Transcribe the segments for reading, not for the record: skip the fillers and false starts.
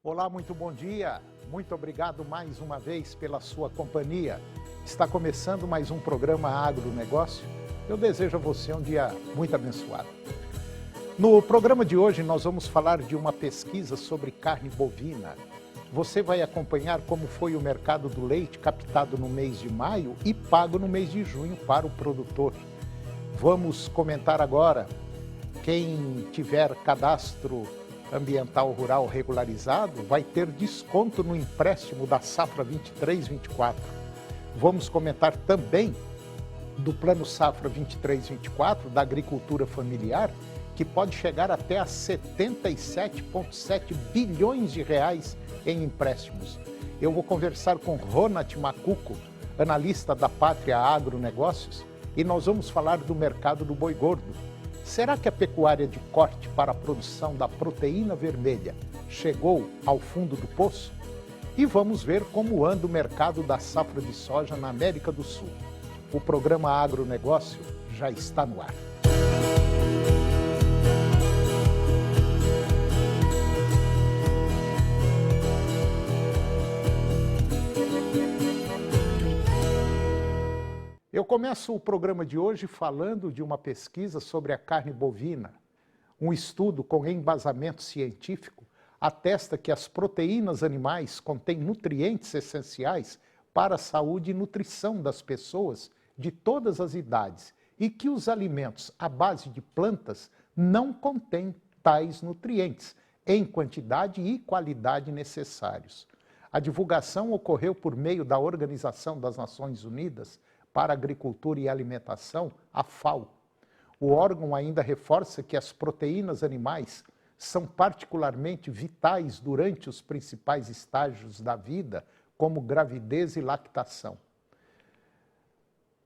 Olá, muito bom dia. Muito obrigado mais uma vez pela sua companhia. Está começando mais um programa Agronegócio. Eu desejo a você um dia muito abençoado. No programa de hoje nós vamos falar de uma pesquisa sobre carne bovina. Você vai acompanhar como foi o mercado do leite captado no mês de maio e pago no mês de junho para o produtor. Vamos comentar agora. Quem tiver cadastro ambiental rural regularizado vai ter desconto no empréstimo da safra 23-24. Vamos comentar também do plano safra 23-24 da agricultura familiar, que pode chegar até a 77,7 bilhões de reais em empréstimos. Eu vou conversar com Ronald Macuco, analista da Pátria Agronegócios, e nós vamos falar do mercado do boi gordo. Será que a pecuária de corte para a produção da proteína vermelha chegou ao fundo do poço? E vamos ver como anda o mercado da safra de soja na América do Sul. O programa Agronegócio já está no ar. Eu começo o programa de hoje falando de uma pesquisa sobre a carne bovina. Um estudo com embasamento científico atesta que as proteínas animais contêm nutrientes essenciais para a saúde e nutrição das pessoas de todas as idades e que os alimentos à base de plantas não contêm tais nutrientes em quantidade e qualidade necessários. A divulgação ocorreu por meio da Organização das Nações Unidas para a Agricultura e Alimentação, a FAO. O órgão ainda reforça que as proteínas animais são particularmente vitais durante os principais estágios da vida, como gravidez e lactação.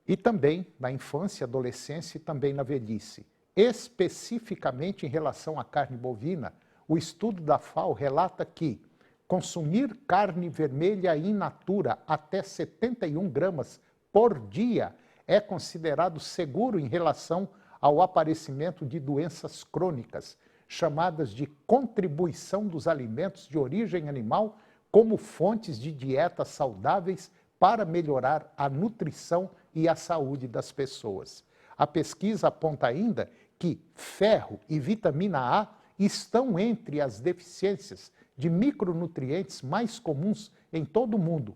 E também na infância, adolescência e também na velhice. Especificamente em relação à carne bovina, o estudo da FAO relata que consumir carne vermelha in natura até 71 gramas por dia é considerado seguro em relação ao aparecimento de doenças crônicas, chamadas de contribuição dos alimentos de origem animal como fontes de dietas saudáveis para melhorar a nutrição e a saúde das pessoas. A pesquisa aponta ainda que ferro e vitamina A estão entre as deficiências de micronutrientes mais comuns em todo o mundo,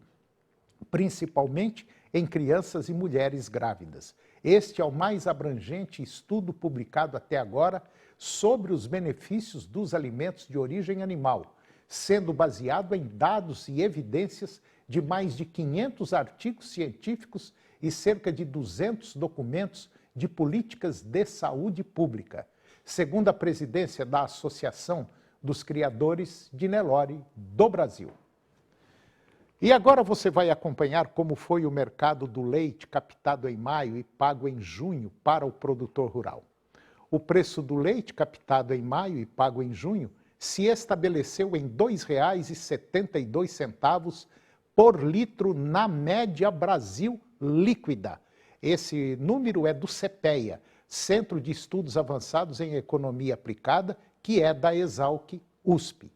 principalmente em crianças e mulheres grávidas. Este é o mais abrangente estudo publicado até agora sobre os benefícios dos alimentos de origem animal, sendo baseado em dados e evidências de mais de 500 artigos científicos e cerca de 200 documentos de políticas de saúde pública, segundo a presidência da Associação dos Criadores de Nelore do Brasil. E agora você vai acompanhar como foi o mercado do leite captado em maio e pago em junho para o produtor rural. O preço do leite captado em maio e pago em junho se estabeleceu em R$ 2,72 por litro na média Brasil líquida. Esse número é do CEPEA, Centro de Estudos Avançados em Economia Aplicada, que é da Exalc-USP.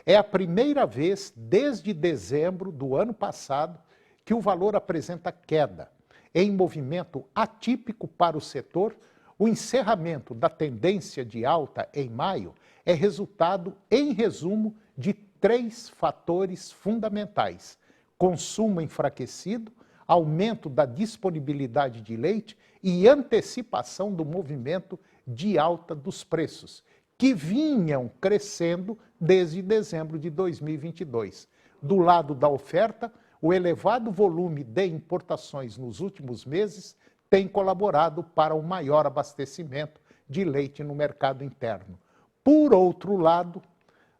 É a primeira vez desde dezembro do ano passado que o valor apresenta queda. Em movimento atípico para o setor, o encerramento da tendência de alta em maio é resultado, em resumo, de 3 fatores fundamentais: consumo enfraquecido, aumento da disponibilidade de leite e antecipação do movimento de alta dos preços, que vinham crescendo desde dezembro de 2022. Do lado da oferta, o elevado volume de importações nos últimos meses tem colaborado para o maior abastecimento de leite no mercado interno. Por outro lado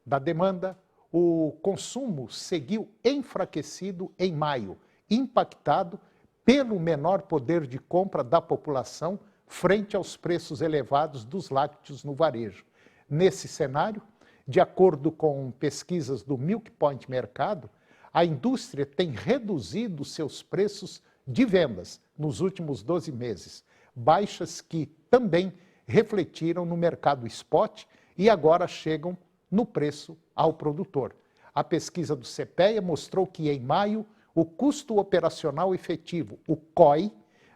da demanda, o consumo seguiu enfraquecido em maio, impactado pelo menor poder de compra da população frente aos preços elevados dos lácteos no varejo. Nesse cenário, de acordo com pesquisas do Milk Point Mercado, a indústria tem reduzido seus preços de vendas nos últimos 12 meses, baixas que também refletiram no mercado spot e agora chegam no preço ao produtor. A pesquisa do CPEA mostrou que, em maio, o custo operacional efetivo, o COI,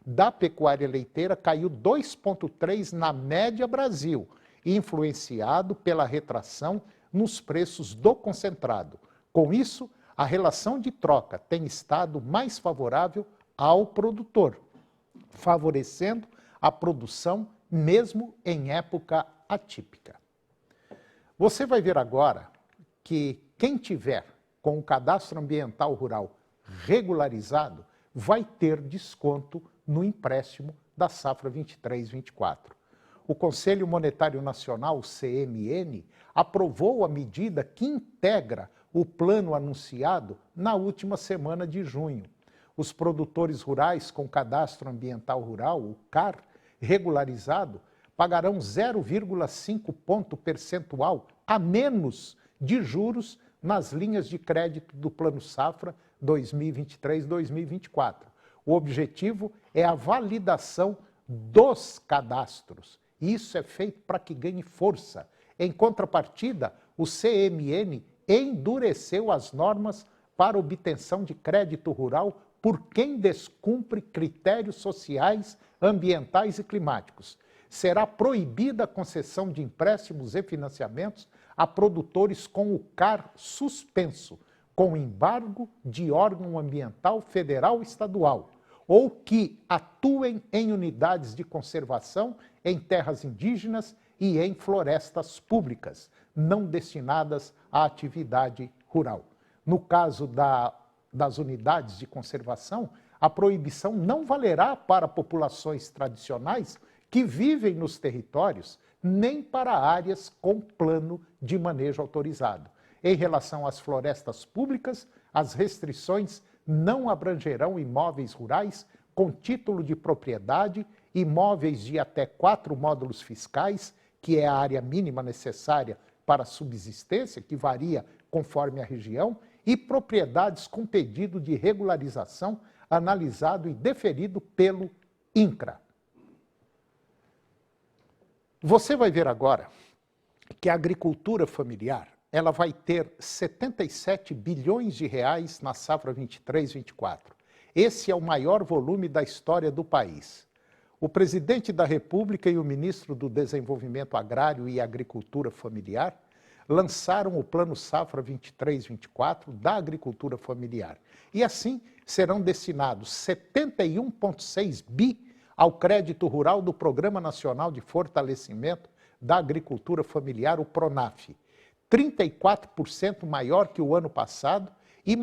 da pecuária leiteira caiu 2,3% na média Brasil, influenciado pela retração nos preços do concentrado. Com isso, a relação de troca tem estado mais favorável ao produtor, favorecendo a produção mesmo em época atípica. Você vai ver agora que quem tiver com o cadastro ambiental rural regularizado vai ter desconto no empréstimo da safra 23-24. O Conselho Monetário Nacional, CMN, aprovou a medida que integra o plano anunciado na última semana de junho. Os produtores rurais com cadastro ambiental rural, o CAR, regularizado, pagarão 0,5 ponto percentual a menos de juros nas linhas de crédito do Plano Safra 2023-2024. O objetivo é a validação dos cadastros. Isso é feito para que ganhe força. Em contrapartida, o CMN endureceu as normas para obtenção de crédito rural por quem descumpre critérios sociais, ambientais e climáticos. Será proibida a concessão de empréstimos e financiamentos a produtores com o CAR suspenso, com embargo de órgão ambiental federal e estadual, ou que atuem em unidades de conservação em terras indígenas e em florestas públicas, não destinadas à atividade rural. No caso das unidades de conservação, a proibição não valerá para populações tradicionais que vivem nos territórios, nem para áreas com plano de manejo autorizado. Em relação às florestas públicas, as restrições não abrangerão imóveis rurais com título de propriedade, imóveis de até 4 módulos fiscais, que é a área mínima necessária para a subsistência, que varia conforme a região, e propriedades com pedido de regularização analisado e deferido pelo INCRA. Você vai ver agora que a agricultura familiar ela vai ter 77 bilhões de reais na safra 23-24. Esse é o maior volume da história do país. O presidente da República e o ministro do Desenvolvimento Agrário e Agricultura Familiar lançaram o Plano Safra 23-24 da agricultura familiar. E assim serão destinados 71,6 bi ao crédito rural do Programa Nacional de Fortalecimento da Agricultura Familiar, o PRONAF, 34% maior que o ano passado e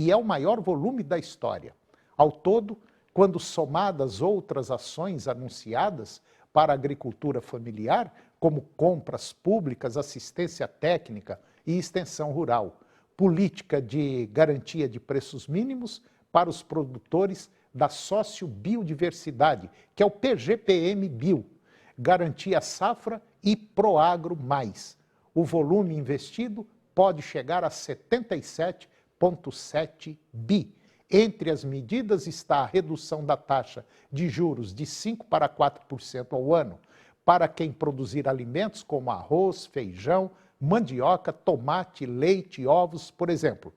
é o maior volume da história. Ao todo, quando somadas outras ações anunciadas para a agricultura familiar, como compras públicas, assistência técnica e extensão rural, política de garantia de preços mínimos para os produtores da sociobiodiversidade, que é o PGPM Bio, Garantia Safra e Proagro Mais. O volume investido pode chegar a 77,7 bi. Entre as medidas está a redução da taxa de juros de 5% para 4% ao ano, para quem produzir alimentos como arroz, feijão, mandioca, tomate, leite, ovos, por exemplo.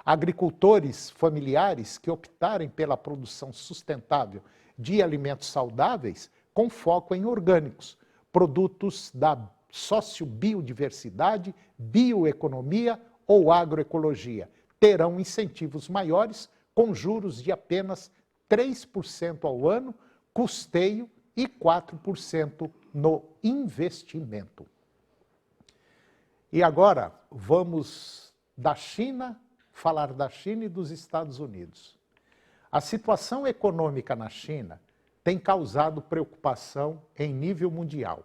Agricultores familiares que optarem pela produção sustentável de alimentos saudáveis com foco em orgânicos, produtos da sociobiodiversidade, bioeconomia ou agroecologia, terão incentivos maiores com juros de apenas 3% ao ano, custeio e 4% no investimento. E agora vamos falar da China e dos Estados Unidos. A situação econômica na China tem causado preocupação em nível mundial.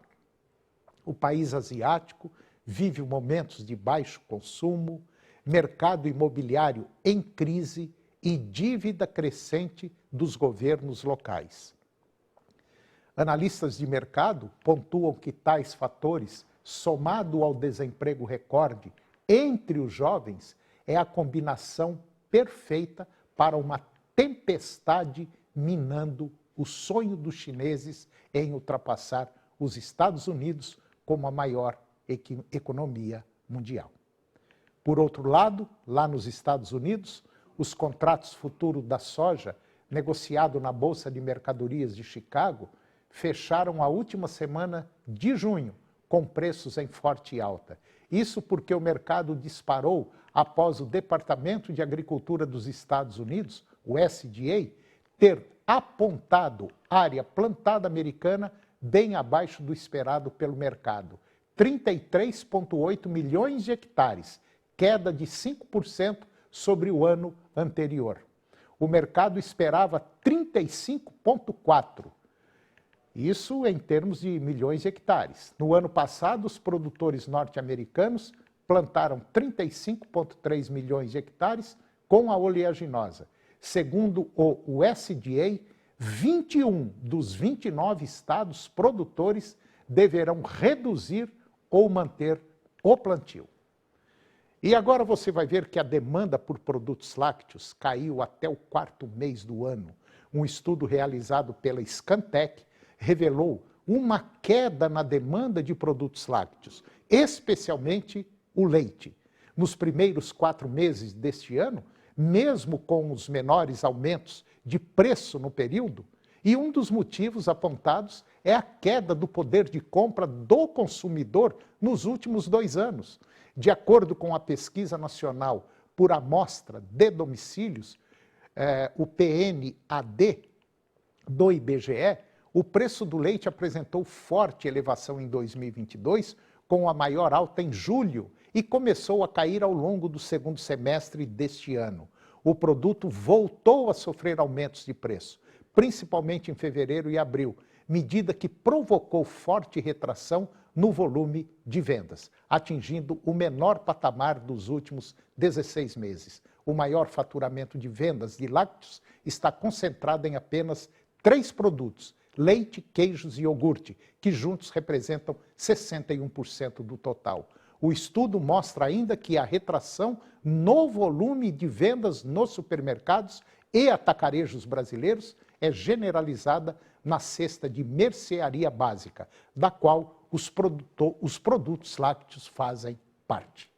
O país asiático vive momentos de baixo consumo, mercado imobiliário em crise e dívida crescente dos governos locais. Analistas de mercado pontuam que tais fatores, somado ao desemprego recorde entre os jovens, é a combinação perfeita para uma tempestade minando o sonho dos chineses em ultrapassar os Estados Unidos como a maior economia mundial. Por outro lado, lá nos Estados Unidos, os contratos futuros da soja, negociado na Bolsa de Mercadorias de Chicago, fecharam a última semana de junho, com preços em forte alta. Isso porque o mercado disparou após o Departamento de Agricultura dos Estados Unidos, o USDA, ter apontado área plantada americana bem abaixo do esperado pelo mercado. 33,8 milhões de hectares, queda de 5% sobre o ano anterior. O mercado esperava 35,4. Isso em termos de milhões de hectares. No ano passado, os produtores norte-americanos plantaram 35,3 milhões de hectares com a oleaginosa. Segundo o USDA, 21 dos 29 estados produtores deverão reduzir ou manter o plantio. E agora você vai ver que a demanda por produtos lácteos caiu até o quarto mês do ano. Um estudo realizado pela Scantec revelou uma queda na demanda de produtos lácteos, especialmente o leite. Nos primeiros 4 meses deste ano, mesmo com os menores aumentos de preço no período, e um dos motivos apontados é a queda do poder de compra do consumidor nos últimos 2 anos. De acordo com a Pesquisa Nacional por Amostra de Domicílios, o PNAD do IBGE, o preço do leite apresentou forte elevação em 2022, com a maior alta em julho, e começou a cair ao longo do segundo semestre deste ano. O produto voltou a sofrer aumentos de preço, principalmente em fevereiro e abril, medida que provocou forte retração no volume de vendas, atingindo o menor patamar dos últimos 16 meses. O maior faturamento de vendas de lácteos está concentrado em apenas 3 produtos: leite, queijos e iogurte, que juntos representam 61% do total. O estudo mostra ainda que a retração no volume de vendas nos supermercados e atacarejos brasileiros é generalizada na cesta de mercearia básica, da qual os produtos lácteos fazem parte.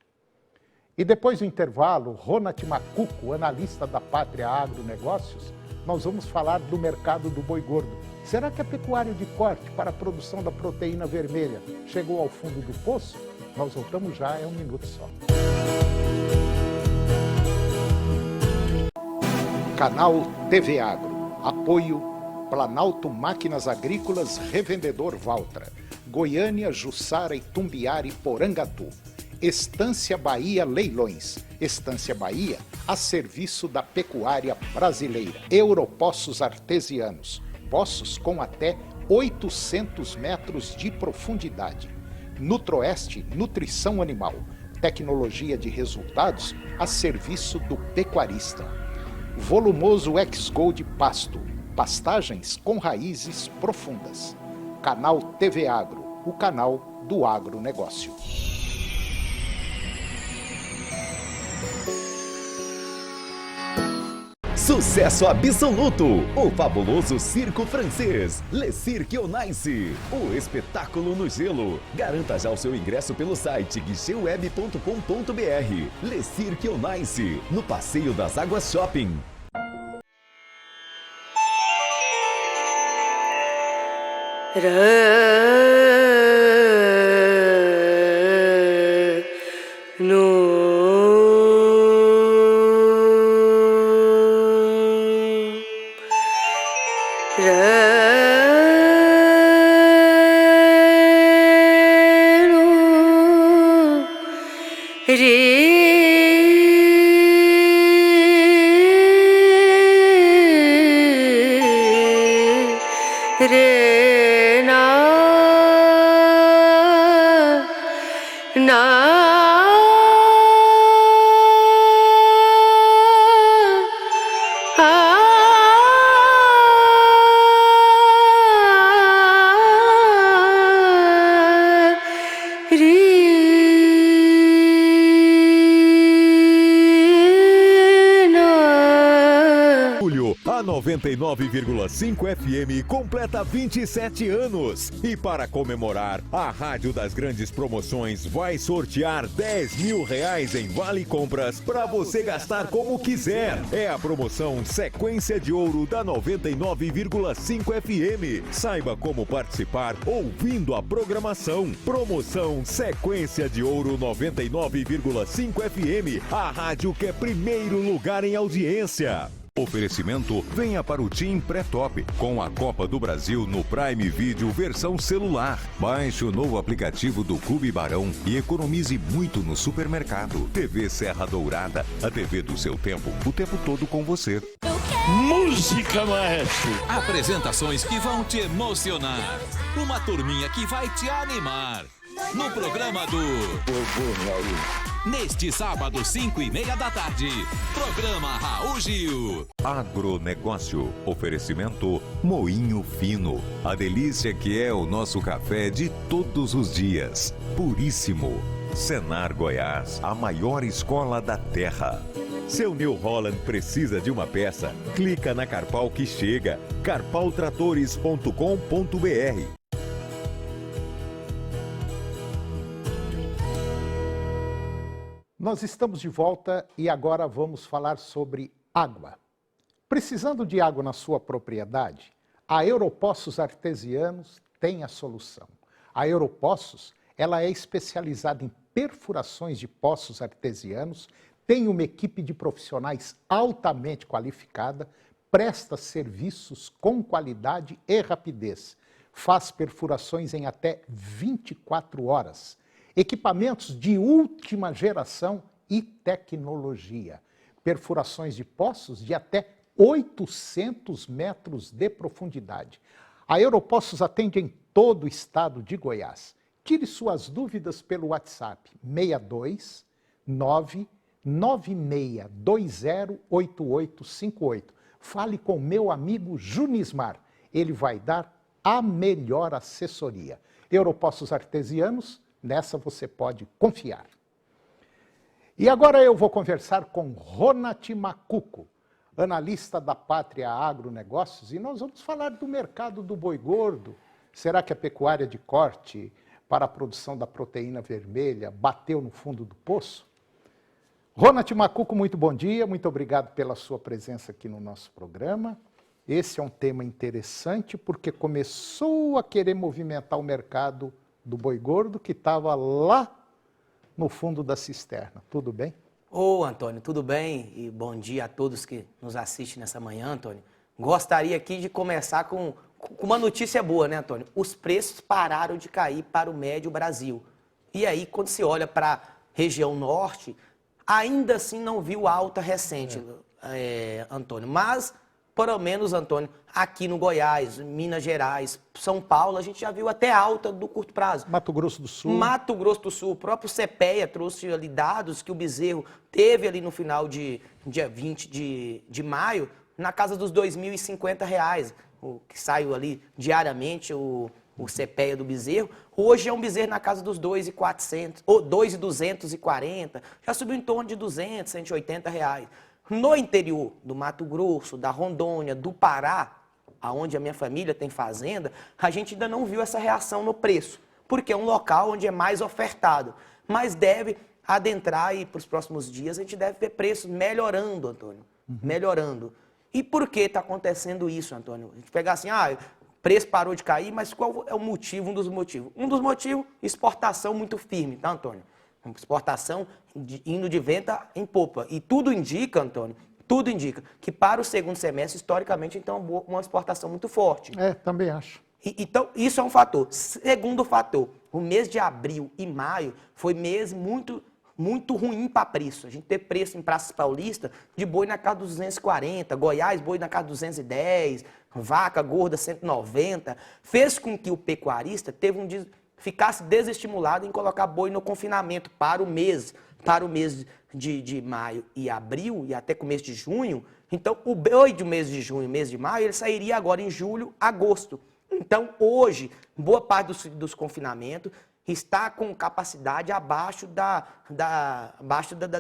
E depois do intervalo, Ronald Macuco, analista da Pátria Agronegócios, nós vamos falar do mercado do boi gordo. Será que a pecuária de corte para a produção da proteína vermelha chegou ao fundo do poço? Nós voltamos já, é um minuto só. Canal TV Agro. Apoio Planalto Máquinas Agrícolas, Revendedor Valtra. Goiânia, Jussara, Itumbiara e Porangatu. Estância Bahia Leilões. Estância Bahia, a serviço da pecuária brasileira. Europoços Artesianos. Poços com até 800 metros de profundidade. Nutroeste, nutrição animal. Tecnologia de resultados a serviço do pecuarista. Volumoso X-Gold Pasto. Pastagens com raízes profundas. Canal TV Agro, o canal do agronegócio. Sucesso absoluto! O fabuloso Circo Francês, Le Cirque on Ice, o espetáculo no gelo. Garanta já o seu ingresso pelo site guichêweb.com.br. Le Cirque on Ice, no Passeio das Águas Shopping. 99,5 FM completa 27 anos. E para comemorar, a Rádio das Grandes Promoções vai sortear R$10.000 em Vale Compras para você gastar como quiser. É a promoção Sequência de Ouro da 99,5 FM. Saiba como participar ouvindo a programação. Promoção Sequência de Ouro 99,5 FM. A rádio que é primeiro lugar em audiência. Oferecimento: venha para o Team Pré-Top com a Copa do Brasil no Prime Video versão celular. Baixe o novo aplicativo do Clube Barão e economize muito no supermercado. TV Serra Dourada, a TV do seu tempo, o tempo todo com você. Música, maestro! Apresentações que vão te emocionar. Uma turminha que vai te animar. No programa do... Neste sábado, 5h30 da tarde, programa Raul Gil. Agronegócio. Oferecimento Moinho Fino. A delícia que é o nosso café de todos os dias. Puríssimo. Senar Goiás, a maior escola da terra. Seu New Holland precisa de uma peça? Clica na Carpal que chega. carpaltratores.com.br. Nós estamos de volta e agora vamos falar sobre água. Precisando de água na sua propriedade, a Europoços Artesianos tem a solução. A Europoços, ela é especializada em perfurações de poços artesianos, tem uma equipe de profissionais altamente qualificada, presta serviços com qualidade e rapidez, faz perfurações em até 24 horas. Equipamentos de última geração e tecnologia. Perfurações de poços de até 800 metros de profundidade. A Europoços atende em todo o estado de Goiás. Tire suas dúvidas pelo WhatsApp 62 996208858. Fale com meu amigo Junismar. Ele vai dar a melhor assessoria. Europoços Artesianos, nessa você pode confiar. E agora eu vou conversar com Ronati Macuco, analista da Pátria Agronegócios, e nós vamos falar do mercado do boi gordo. Será que a pecuária de corte para a produção da proteína vermelha bateu no fundo do poço? Ronati Macuco, muito bom dia, muito obrigado pela sua presença aqui no nosso programa. Esse é um tema interessante porque começou a querer movimentar o mercado do boi gordo que estava lá no fundo da cisterna. Tudo bem? Ô, Antônio, tudo bem? E bom dia a todos que nos assistem nessa manhã, Antônio. Gostaria aqui de começar com uma notícia boa, né, Antônio? Os preços pararam de cair para o médio Brasil. E aí, quando se olha para a região norte, ainda assim não viu alta recente, Antônio. Mas, pelo menos, Antônio, aqui no Goiás, Minas Gerais, São Paulo, a gente já viu até alta do curto prazo. Mato Grosso do Sul. Mato Grosso do Sul, o próprio CPEA trouxe ali dados que o bezerro teve ali no final de dia 20 de maio, na casa dos R$ 2.050, o que saiu ali diariamente o CPEA do bezerro. Hoje é um bezerro na casa dos R$ 2.400, ou R$ 2.240, já subiu em torno de R$ 200, R$ 180. No interior do Mato Grosso, da Rondônia, do Pará, aonde a minha família tem fazenda, a gente ainda não viu essa reação no preço, porque é um local onde é mais ofertado. Mas deve adentrar e para os próximos dias a gente deve ver preços melhorando, Antônio, melhorando. E por que está acontecendo isso, Antônio? A gente pegar assim, o preço parou de cair, mas qual é o motivo, um dos motivos? Um dos motivos, exportação muito firme, tá, Antônio? Exportação indo de venta em popa. E tudo indica, Antônio, tudo indica que para o segundo semestre, historicamente, então, uma exportação muito forte. Também acho. Então, isso é um fator. Segundo fator, o mês de abril e maio foi mês muito ruim para preço. A gente teve preço em praças paulistas de boi na casa dos 240, Goiás, boi na casa dos 210, vaca gorda 190. Fez com que o pecuarista ficasse desestimulado em colocar boi no confinamento para o mês de maio e abril e até começo de junho. Então, o boi do mês de junho, mês de maio, ele sairia agora em julho, agosto. Então, hoje, boa parte dos confinamentos está com capacidade abaixo da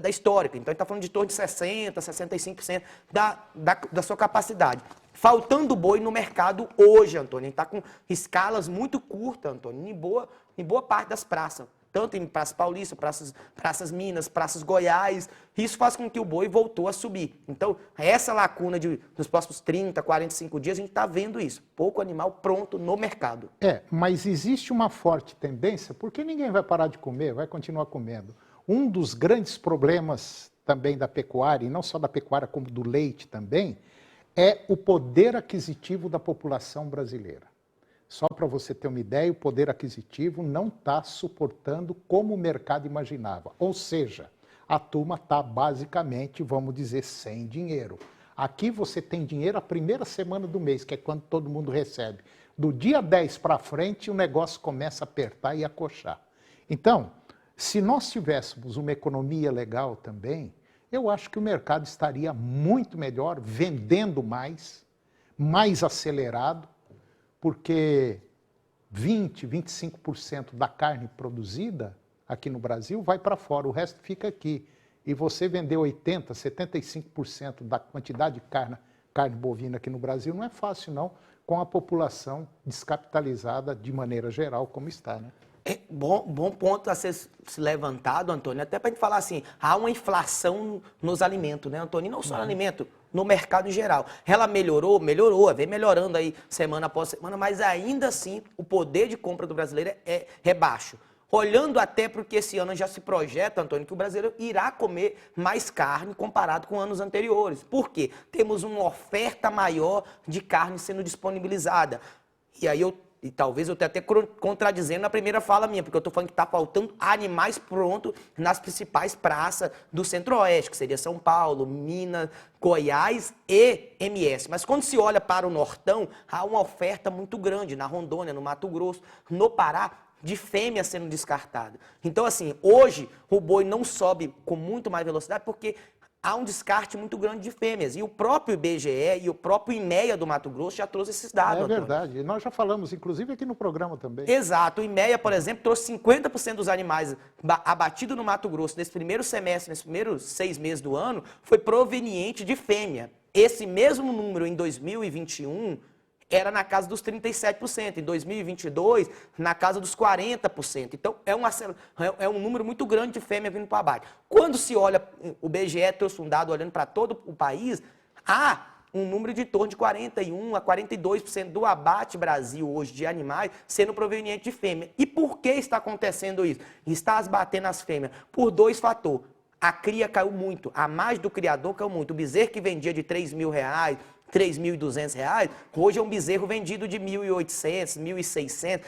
histórica. Então, ele está falando de torno de 60%, 65% da sua capacidade. faltando boi no mercado hoje, Antônio. A gente está com escalas muito curtas, Antônio, em boa parte das praças. Tanto em Praça Paulista, praças Minas, praças Goiás. Isso faz com que o boi voltou a subir. Então, essa lacuna dos próximos 30, 45 dias, a gente está vendo isso. Pouco animal pronto no mercado. Mas existe uma forte tendência, porque ninguém vai parar de comer, vai continuar comendo. Um dos grandes problemas também da pecuária, e não só da pecuária como do leite também, é o poder aquisitivo da população brasileira. Só para você ter uma ideia, o poder aquisitivo não está suportando como o mercado imaginava. Ou seja, a turma está basicamente, vamos dizer, sem dinheiro. Aqui você tem dinheiro a primeira semana do mês, que é quando todo mundo recebe. Do dia 10 para frente, o negócio começa a apertar e acochar. Então, se nós tivéssemos uma economia legal também, eu acho que o mercado estaria muito melhor, vendendo mais acelerado, porque 20%, 25% da carne produzida aqui no Brasil vai para fora, o resto fica aqui. E você vender 80%, 75% da quantidade de carne bovina aqui no Brasil não é fácil, não, com a população descapitalizada de maneira geral, como está, né? Bom ponto a ser se levantado, Antônio, até para a gente falar assim, há uma inflação nos alimentos, né, Antônio? E não só no alimento, no mercado em geral. Ela melhorou, vem melhorando aí semana após semana, mas ainda assim o poder de compra do brasileiro é baixo. Olhando até porque esse ano já se projeta, Antônio, que o brasileiro irá comer mais carne comparado com anos anteriores. Por quê? Temos uma oferta maior de carne sendo disponibilizada. E talvez eu esteja até contradizendo na primeira fala minha, porque eu estou falando que está faltando animais prontos nas principais praças do Centro-Oeste, que seria São Paulo, Minas, Goiás e MS. Mas quando se olha para o Nortão, há uma oferta muito grande na Rondônia, no Mato Grosso, no Pará, de fêmea sendo descartada. Então, assim, hoje o boi não sobe com muito mais velocidade porque há um descarte muito grande de fêmeas. E o próprio IBGE e o próprio IMEA do Mato Grosso já trouxe esses dados. É verdade. E nós já falamos, inclusive, aqui no programa também. Exato. O IMEA, por exemplo, trouxe 50% dos animais abatidos no Mato Grosso nesse primeiro semestre, nesses primeiros 6 meses do ano, foi proveniente de fêmea. Esse mesmo número em 2021 era na casa dos 37%, em 2022 na casa dos 40%. Então é um número muito grande de fêmea vindo para abate. Quando se olha, o BGE trouxe um dado olhando para todo o país, há um número de torno de 41% a 42% do abate Brasil hoje de animais sendo proveniente de fêmea. E por que está acontecendo isso? Está abatendo as fêmeas por 2 fatores. A cria caiu muito, a margem do criador caiu muito. O bezerro que vendia de R$3.000, R$3.200, hoje é um bezerro vendido de R$1.800, R$1.600,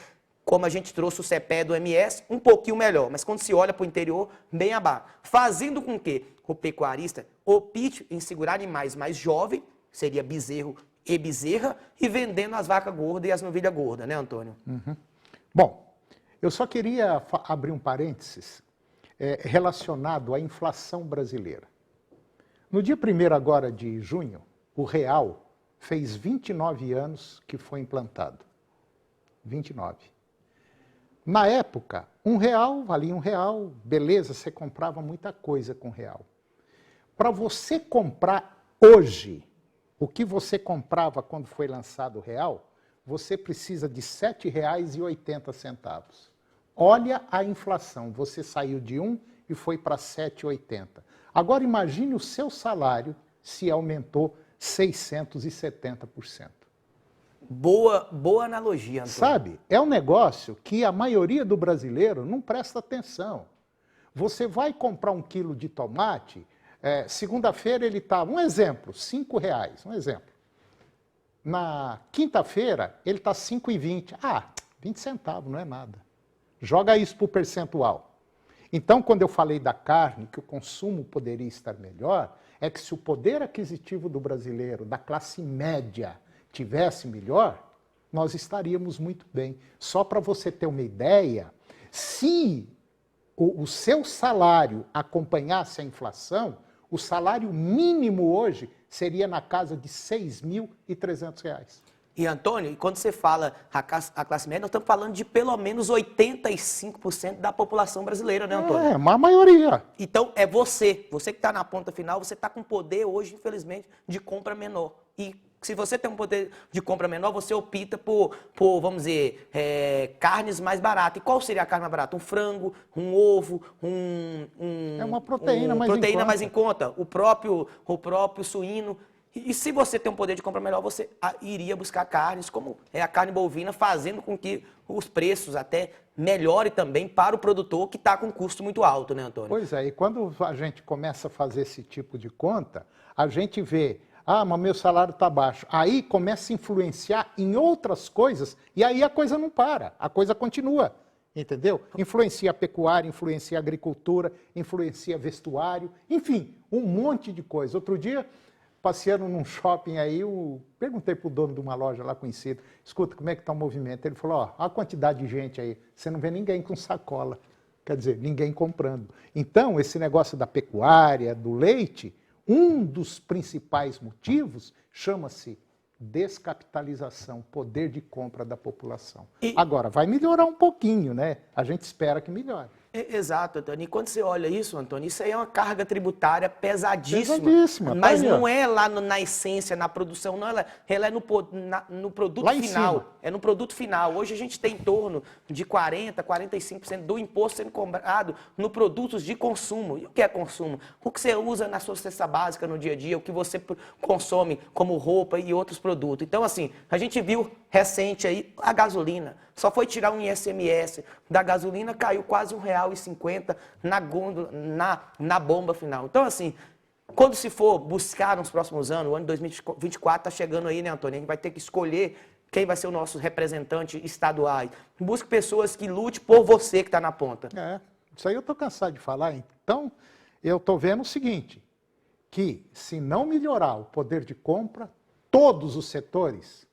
como a gente trouxe o CPE do MS, um pouquinho melhor, mas quando se olha para o interior, bem abaixo. Fazendo com que o pecuarista opte em segurar animais mais jovens, seria bezerro e bezerra, e vendendo as vacas gordas e as novilhas gordas, né, Antônio? Uhum. Bom, eu só queria abrir um parênteses relacionado à inflação brasileira. No dia 1º agora de junho, o real fez 29 anos que foi implantado. 29. Na época, R$1 valia R$1, beleza, você comprava muita coisa com real. Para você comprar hoje, o que você comprava quando foi lançado o real, você precisa de R$ 7,80. Olha a inflação, você saiu de 1 e foi para 7,80. Agora imagine o seu salário se aumentou 670%. Boa analogia, Antônio. Sabe, é um negócio que a maioria do brasileiro não presta atenção. Você vai comprar 1 quilo de tomate, segunda-feira ele está, um exemplo, R$5, um exemplo. Na quinta-feira ele está 5,20. 20 centavos, não é nada. Joga isso para o percentual. Então, quando eu falei da carne, que o consumo poderia estar melhor, é que se o poder aquisitivo do brasileiro, da classe média, tivesse melhor, nós estaríamos muito bem. Só para você ter uma ideia, se o seu salário acompanhasse a inflação, o salário mínimo hoje seria na casa de R$6.300. E, Antônio, quando você fala a classe média, nós estamos falando de pelo menos 85% da população brasileira, né, Antônio? É, uma maioria. Então, é você que está na ponta final, você está com poder hoje, infelizmente, de compra menor. E se você tem um poder de compra menor, você opta por vamos dizer, carnes mais baratas. E qual seria a carne mais barata? Um frango, um ovo, É uma proteína mais em conta. O próprio suíno. E se você tem um poder de compra melhor, você iria buscar carnes, como é a carne bovina, fazendo com que os preços até melhorem também para o produtor que está com um custo muito alto, né, Antônio? Pois é, e quando a gente começa a fazer esse tipo de conta, a gente vê, mas meu salário está baixo. Aí começa a influenciar em outras coisas e aí a coisa não para, a coisa continua, entendeu? Influencia a pecuária, influencia a agricultura, influencia vestuário, enfim, um monte de coisa. Outro dia, passeando num shopping aí, perguntei para o dono de uma loja lá conhecido, escuta, como é que está o movimento? Ele falou, a quantidade de gente aí, você não vê ninguém com sacola, quer dizer, ninguém comprando. Então, esse negócio da pecuária, do leite, um dos principais motivos chama-se descapitalização, poder de compra da população. Agora, vai melhorar um pouquinho, né? A gente espera que melhore. Exato, Antônio. E quando você olha isso, Antônio, isso aí é uma carga tributária pesadíssima. Pesadíssima. Mas não é lá na essência, na produção, não. Ela é no produto lá em final. cima. É no produto final. Hoje a gente tem em torno de 40%, 45% do imposto sendo cobrado no produtos de consumo. E o que é consumo? O que você usa na sua cesta básica no dia a dia, o que você consome como roupa e outros produtos. Então, assim, a gente viu recente aí a gasolina. Só foi tirar um ICMS da gasolina, caiu quase R$1,50 na bomba final. Então, assim, quando se for buscar nos próximos anos, o ano de 2024 está chegando aí, né, Antônio? A gente vai ter que escolher quem vai ser o nosso representante estadual. Busque pessoas que lute por você que está na ponta. Isso aí eu estou cansado de falar. Então, eu estou vendo o seguinte, que se não melhorar o poder de compra, todos os setores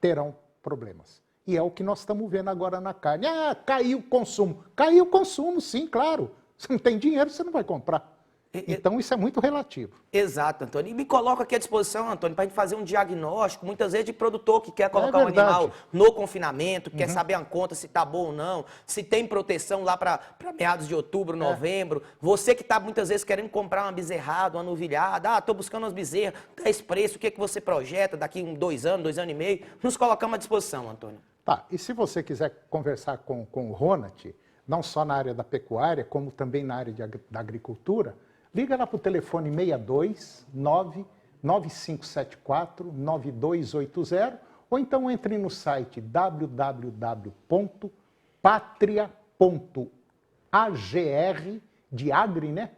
terão problemas. E é o que nós estamos vendo agora na carne. Caiu o consumo. Caiu o consumo, sim, claro. Você não tem dinheiro, você não vai comprar. Então, isso é muito relativo. Exato, Antônio. E me coloco aqui à disposição, Antônio, para a gente fazer um diagnóstico, muitas vezes de produtor que quer colocar um animal no confinamento, quer saber a conta se está bom ou não, se tem proteção lá para meados de outubro, novembro. Você que está muitas vezes querendo comprar uma bezerrada, uma novilhada, estou buscando umas bezerras, dá esse preço, o que você projeta daqui 2 anos, 2 anos e meio, nos colocamos à disposição, Antônio. Tá, e se você quiser conversar com o Ronald, não só na área da pecuária, como também na área da agricultura, liga lá para o telefone 62 99574 9280 ou então entre no site www.patria.agr de agri, né?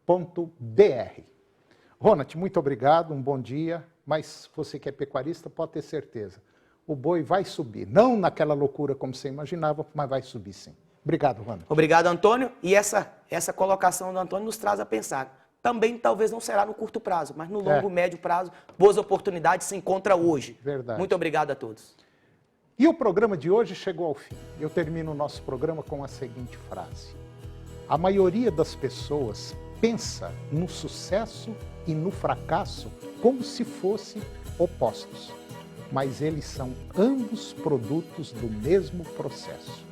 .br. Ronald, muito obrigado, um bom dia, mas você que é pecuarista pode ter certeza, o boi vai subir, não naquela loucura como você imaginava, mas vai subir sim. Obrigado, Ronald. Obrigado, Antônio. E essa colocação do Antônio nos traz a pensar. Também talvez não será no curto prazo, mas no longo, médio prazo, boas oportunidades se encontram hoje. Verdade. Muito obrigado a todos. E o programa de hoje chegou ao fim. Eu termino o nosso programa com a seguinte frase. A maioria das pessoas pensa no sucesso e no fracasso como se fossem opostos, mas eles são ambos produtos do mesmo processo.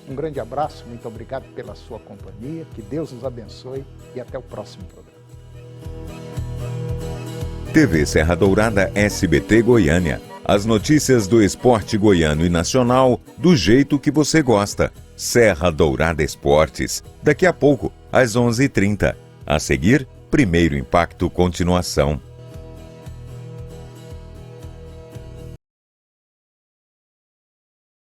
Um grande abraço, muito obrigado pela sua companhia, que Deus nos abençoe e até o próximo programa. TV Serra Dourada SBT Goiânia. As notícias do esporte goiano e nacional do jeito que você gosta. Serra Dourada Esportes. Daqui a pouco, às 11h30. A seguir, Primeiro Impacto Continuação.